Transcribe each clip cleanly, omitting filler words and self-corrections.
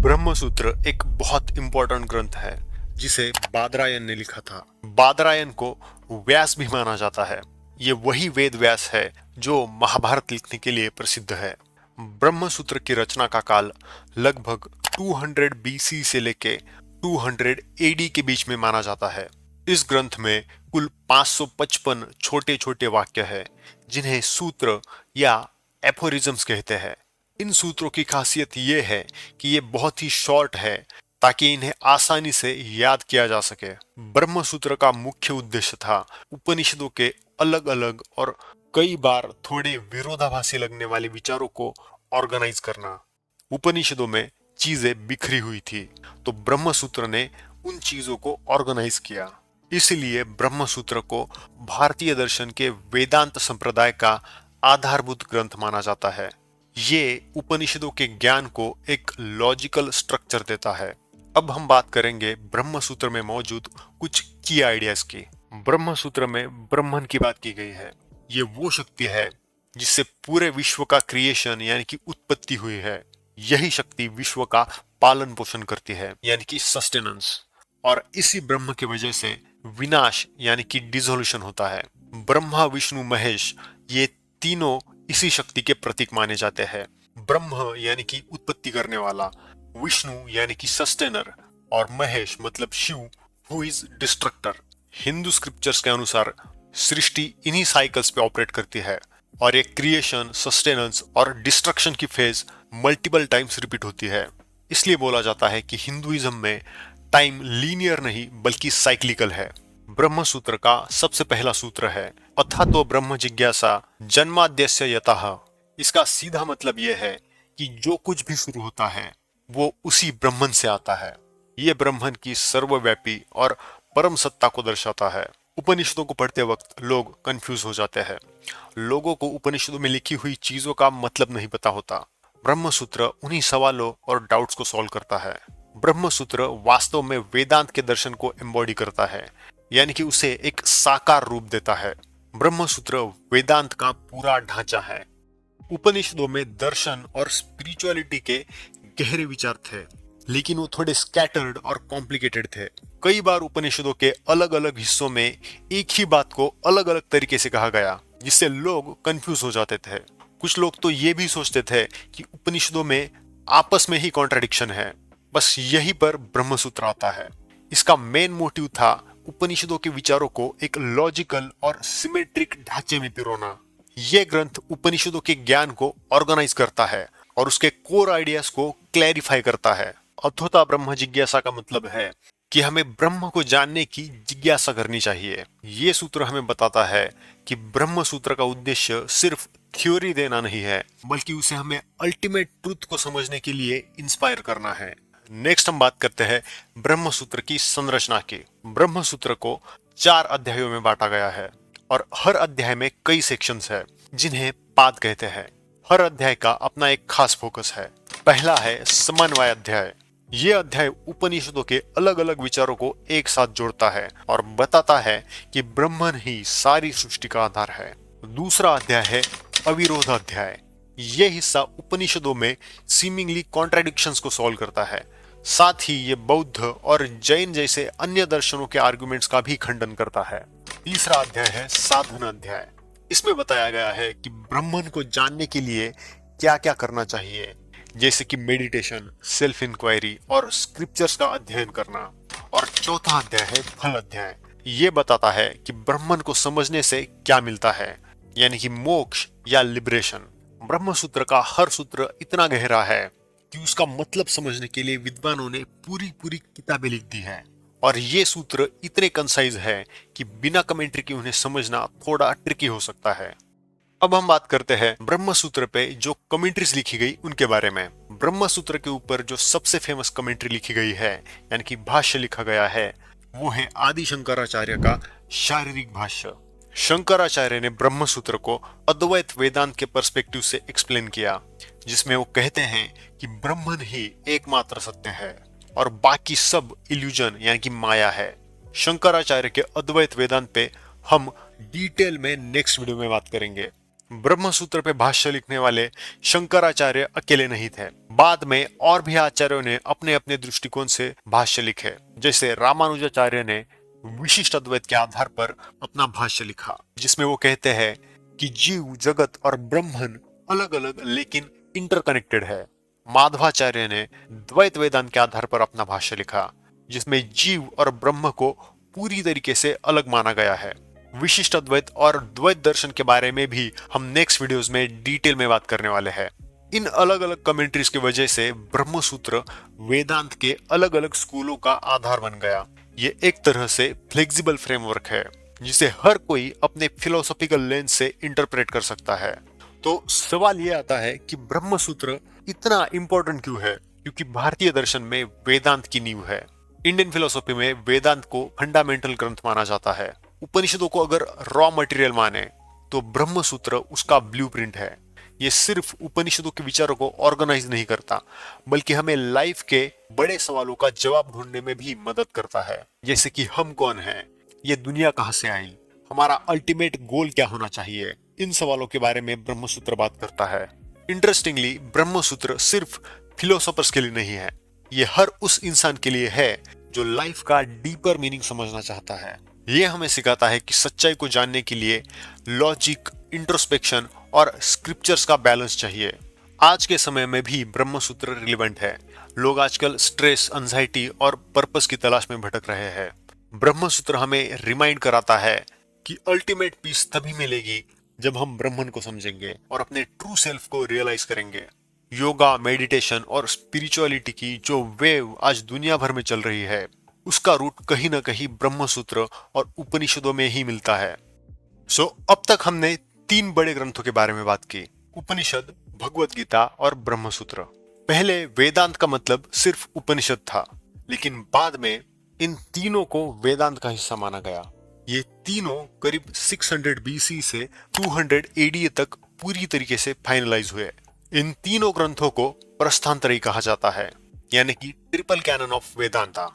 ब्रह्मसूत्र एक बहुत इंपॉर्टेंट ग्रंथ है जिसे बादरायन ने लिखा था। बादरायन को व्यास भी माना जाता है। ये वही वेद व्यास है जो महाभारत लिखने के लिए प्रसिद्ध है। ब्रह्मसूत्र की रचना का काल लगभग 200 बीसी से लेके 200 एडी के बीच में माना जाता है। इस ग्रंथ में कुल 555 छोटे छोटे वाक्य है जिन्हें सूत्र या एफोरिज्म्स कहते हैं। इन सूत्रों की खासियत ये है कि ये बहुत ही शॉर्ट है ताकि इन्हें आसानी से याद किया जा सके। ब्रह्म सूत्र का मुख्य उद्देश्य था उपनिषदों के अलग अलग और कई बार थोड़े विरोधाभासी लगने वाले विचारों को ऑर्गेनाइज करना। उपनिषदों में चीजें बिखरी हुई थी तो ब्रह्म सूत्र ने उन चीजों को ऑर्गेनाइज किया। इसलिए ब्रह्म सूत्र को भारतीय दर्शन के वेदांत संप्रदाय का आधारभूत ग्रंथ माना जाता है। ये उपनिषदों के ज्ञान को एक लॉजिकल स्ट्रक्चर देता है। अब हम बात करेंगे ब्रह्म सूत्र में मौजूद कुछ की आइडियाज की। ब्रह्म सूत्र में ब्रह्मन की बात की गई है। ये वो शक्ति है जिससे पूरे विश्व का क्रिएशन यानी कि उत्पत्ति हुई है। यही शक्ति विश्व का पालन पोषण करती है यानी कि सस्टेनेंस, और इसी ब्रह्म की वजह से विनाश यानी कि डिसोल्यूशन होता है। ब्रह्मा विष्णु महेश ये तीनों इसी शक्ति के प्रतीक माने जाते हैं। ब्रह्म यानी कि उत्पत्ति करने वाला, विष्णु यानी कि सस्टेनर, और महेश मतलब Shiva who is destructor. Hindu scriptures के अनुसार सृष्टि इन्हीं साइकिल्स पे ऑपरेट करती है और ये क्रिएशन, सस्टेनेंस और डिस्ट्रक्शन की फेज मल्टीपल टाइम्स रिपीट होती है। इसलिए बोला जाता है कि हिंदुइज्म में टाइम लीनियर नहीं बल्कि साइक्लिकल है। ब्रह्म सूत्र का सबसे पहला सूत्र है अथातो ब्रह्म जिज्ञासा जन्माद्यस्य यतः। इसका सीधा मतलब यह है कि जो कुछ भी शुरू होता है वो उसी ब्रह्मन से आता है। ये ब्रह्मन की सर्वव्यापी और परम सत्ता को दर्शाता है। उपनिषदों को पढ़ते वक्त लोग कंफ्यूज हो जाते हैं। लोगों को उपनिषदों में लिखी हुई चीजों का मतलब नहीं पता होता। ब्रह्म सूत्र उन्हीं सवालों और डाउट्स को सॉल्व करता है। ब्रह्म सूत्र वास्तव में वेदांत के दर्शन को एम्बॉडी करता है यानी कि उसे एक साकार रूप देता है। ब्रह्म सूत्र वेदांत का पूरा ढांचा है। उपनिषदों में दर्शन और स्पिरिचुअलिटी के गहरे विचार थे लेकिन वो थोड़े स्कैटर्ड और कॉम्प्लिकेटेड थे। कई बार उपनिषदों के अलग अलग हिस्सों में एक ही बात को अलग अलग तरीके से कहा गया जिससे लोग कंफ्यूज हो जाते थे। कुछ लोग तो ये भी सोचते थे कि उपनिषदों में आपस में ही कॉन्ट्राडिक्शन है। बस यहीं पर ब्रह्म सूत्र आता है। इसका मेन मोटिव था उपनिषदों के विचारों को एक लॉजिकल और सिमेट्रिक ढांचे में पिरोना। यह ग्रंथ उपनिषदों के ज्ञान को ऑर्गेनाइज करता है और उसके कोर आइडियाज को क्लैरिफाई करता है। अथोता ब्रह्म जिज्ञासा का मतलब है कि हमें ब्रह्म को जानने की जिज्ञासा करनी चाहिए। ये सूत्र हमें बताता है कि ब्रह्म सूत्र का उद्देश्य सिर्फ थ्योरी देना नहीं है बल्कि उसे हमें अल्टीमेट ट्रूथ को समझने के लिए इंस्पायर करना है। नेक्स्ट हम बात करते हैं ब्रह्म सूत्र की संरचना की। ब्रह्म सूत्र को 4 अध्यायों में बांटा गया है और हर अध्याय में कई सेक्शंस है जिन्हें पाद कहते हैं। हर अध्याय का अपना एक खास फोकस है। पहला है समन्वय अध्याय। ये अध्याय उपनिषदों के अलग अलग विचारों को एक साथ जोड़ता है और बताता है कि ब्रह्मन ही सारी सृष्टि का आधार है। दूसरा अध्याय है अविरोध अध्याय। ये हिस्सा उपनिषदों में सीमिंगली कॉन्ट्राडिक्शंस को सॉल्व करता है। साथ ही ये बौद्ध और जैन जैसे अन्य दर्शनों के आर्गुमेंट्स का भी खंडन करता है। तीसरा अध्याय है साधन अध्याय। इसमें बताया गया है कि ब्रह्मन को जानने के लिए क्या क्या करना चाहिए, जैसे कि मेडिटेशन, सेल्फ इंक्वायरी और स्क्रिप्चर्स का अध्ययन करना। और चौथा अध्याय है फल अध्याय। ये बताता है कि ब्रह्मन को समझने से क्या मिलता है, यानी कि मोक्ष या लिबरेशन। ब्रह्म सूत्र का हर सूत्र इतना गहरा है कि उसका मतलब समझने के लिए विद्वानों ने पूरी पूरी किताबें लिख दी है और ये सूत्र इतने कंसाइज है कि बिना कमेंट्री के उन्हें समझना थोड़ा ट्रिकी हो सकता है। अब हम बात करते हैं ब्रह्म सूत्र पे जो कमेंट्रीज लिखी गई उनके बारे में। ब्रह्म सूत्र के ऊपर जो सबसे फेमस कमेंट्री लिखी गई है यानी कि भाष्य लिखा गया है वो है आदि शंकराचार्य का शारीरिक भाष्य। शंकराचार्य ने ब्रह्म सूत्र को अद्वैत वेदांत के पर्सपेक्टिव से एक्सप्लेन किया, जिसमें वो कहते हैं कि ब्रह्मन ही एकमात्र सत्य है और बाकी सब इल्यूजन यानी कि माया है। शंकराचार्य के अद्वैत वेदांत पे हम डिटेल में नेक्स्ट वीडियो में बात करेंगे। ब्रह्मसूत्र पे भाष्य लिखने वाले शंकराचार्य अकेले नहीं थे। बाद में और भी आचार्यों ने अपने अपने दृष्टिकोण से भाष्य लिखे। जैसे रामानुजाचार्य ने विशिष्ट अद्वैत के आधार पर अपना भाष्य लिखा, जिसमें वो कहते हैं कि जीव, जगत और ब्रह्मन अलग अलग लेकिन इंटरकनेक्टेड है। माधवाचार्य ने द्वैत वेदांत के आधार पर अपना भाष्य लिखा, जिसमें जीव और ब्रह्म को पूरी तरीके से अलग माना गया है। विशिष्ट अद्वैत और द्वैत दर्शन के बारे में भी हम नेक्स्ट वीडियोस में डिटेल में बात करने वाले हैं। इन अलग अलग कमेंट्रीज की वजह से ब्रह्मसूत्र वेदांत के अलग अलग स्कूलों का आधार बन गया। ये एक तरह से फ्लेक्सिबल फ्रेमवर्क है, जिसे हर कोई अपने फिलोसॉफिकल लेंस से इंटरप्रेट कर सकता है। तो सवाल ये आता है कि ब्रह्मसूत्र इतना इंपॉर्टेंट क्यों है? क्योंकि भारतीय दर्शन में वेदांत की नींव है। इंडियन फिलोसॉफी में वेदांत को फंडामेंटल ग्रंथ माना जाता है। उपनिषदों को अगर रॉ मटेरियल माने तो ब्रह्मसूत्र उसका ब्लूप्रिंट है। ये सिर्फ उपनिषदों के विचारों को ऑर्गेनाइज नहीं करता, बल्कि हमें लाइफ के बड़े सवालों का जवाब ढूंढने में भी मदद करता है। जैसे कि हम कौन हैं, ये दुनिया कहाँ से आई, हमारा अल्टीमेट गोल क्या होना चाहिए, इन सवालों के बारे में ब्रह्मसूत्र बात करता है। इंटरेस्टिंगली, ब्रह्मसूत्र सिर्फ फिलोसोफर्स के लिए नहीं है, ये हर उस इंसान के लिए है जो लाइफ का डीपर मीनिंग समझना चाहता है। ये हमें सिखाता है कि सच्चाई को जानने के लिए लॉजिक, इंट्रोस्पेक्शन और स्क्रिप्चर्स का बैलेंस चाहिए। आज के समय में भी ब्रह्मसूत्र रिलेवेंट है। लोग आजकल स्ट्रेस, एंजाइटी और पर्पस की तलाश में भटक रहे हैं। ब्रह्मसूत्र हमें रिमाइंड कराता है कि अल्टीमेट पीस तभी मिलेगी जब हम ब्रह्मन को समझेंगे और अपने ट्रू सेल्फ को रियलाइज करेंगे। योगा, मेडिटेशन और स्पिरिचुअलिटी की जो वेव आज दुनिया भर में चल रही है, उसका रूट कहीं ना कहीं ब्रह्मसूत्र और उपनिषदों में ही मिलता है। अब तक हमने 3 बड़े ग्रंथों के बारे में बात की, उपनिषद, भगवत गीता और ब्रह्मसूत्र। पहले वेदांत का मतलब सिर्फ उपनिषद था, लेकिन बाद में इन तीनों को वेदांत का हिस्सा माना गया। ये तीनों करीब 600 BC से 200 AD तक पूरी तरीके से फाइनलाइज हुए। इन तीनों ग्रंथों को प्रस्थानत्रयी कहा जाता है, यानी कि ट्रिपल कैनन ऑफ वेदांता।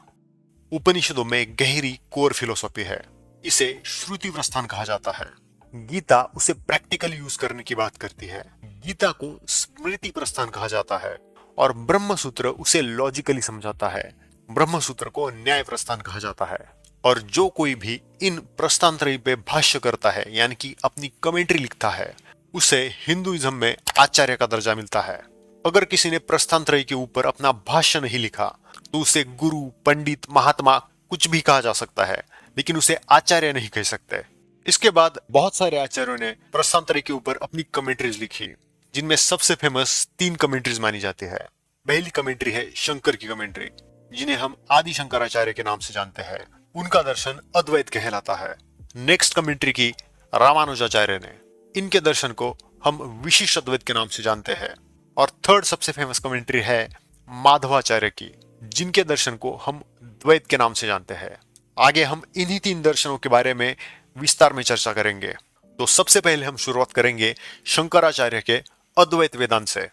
उपनिषदों में गहरी कोर फिलोसॉफी है, इसे श्रुति प्रस्थान कहा जाता है। गीता उसे प्रैक्टिकल यूज करने की बात करती है, गीता को स्मृति प्रस्थान कहा जाता है। और ब्रह्मसूत्र उसे लॉजिकली समझाता है, ब्रह्मसूत्र को न्याय प्रस्थान कहा जाता है। और जो कोई भी इन प्रस्थानत्रयी पे भाष्य करता है, यानी कि अपनी कमेंट्री लिखता है, उसे हिंदुइज्म में आचार्य का दर्जा मिलता है। अगर किसी ने प्रस्थानत्रयी के ऊपर अपना भाष्य नहीं लिखा तो उसे गुरु, पंडित, महात्मा कुछ भी कहा जा सकता है, लेकिन उसे आचार्य नहीं कह सकते। इसके बाद बहुत सारे आचार्यों ने प्रस्थानत्रयी के ऊपर अपनी कमेंट्रीज लिखी, जिनमें सबसे फेमस 3 कमेंट्रीज मानी जाती है। पहली कमेंट्री है शंकर की कमेंट्री, जिन्हें हम आदि शंकराचार्य के नाम से जानते हैं। उनका दर्शन अद्वैत कहलाता है। नेक्स्ट कमेंट्री की रामानुजाचार्य ने, इनके दर्शन को हम विशिष्ट अद्वैत के नाम से जानते हैं। और थर्ड सबसे फेमस कमेंट्री है माधवाचार्य की, जिनके दर्शन को हम द्वैत के नाम से जानते हैं। आगे हम इन्हीं 3 दर्शनों के बारे में विस्तार में चर्चा करेंगे। तो सबसे पहले हम शुरुआत करेंगे शंकराचार्य के अद्वैत वेदांत से।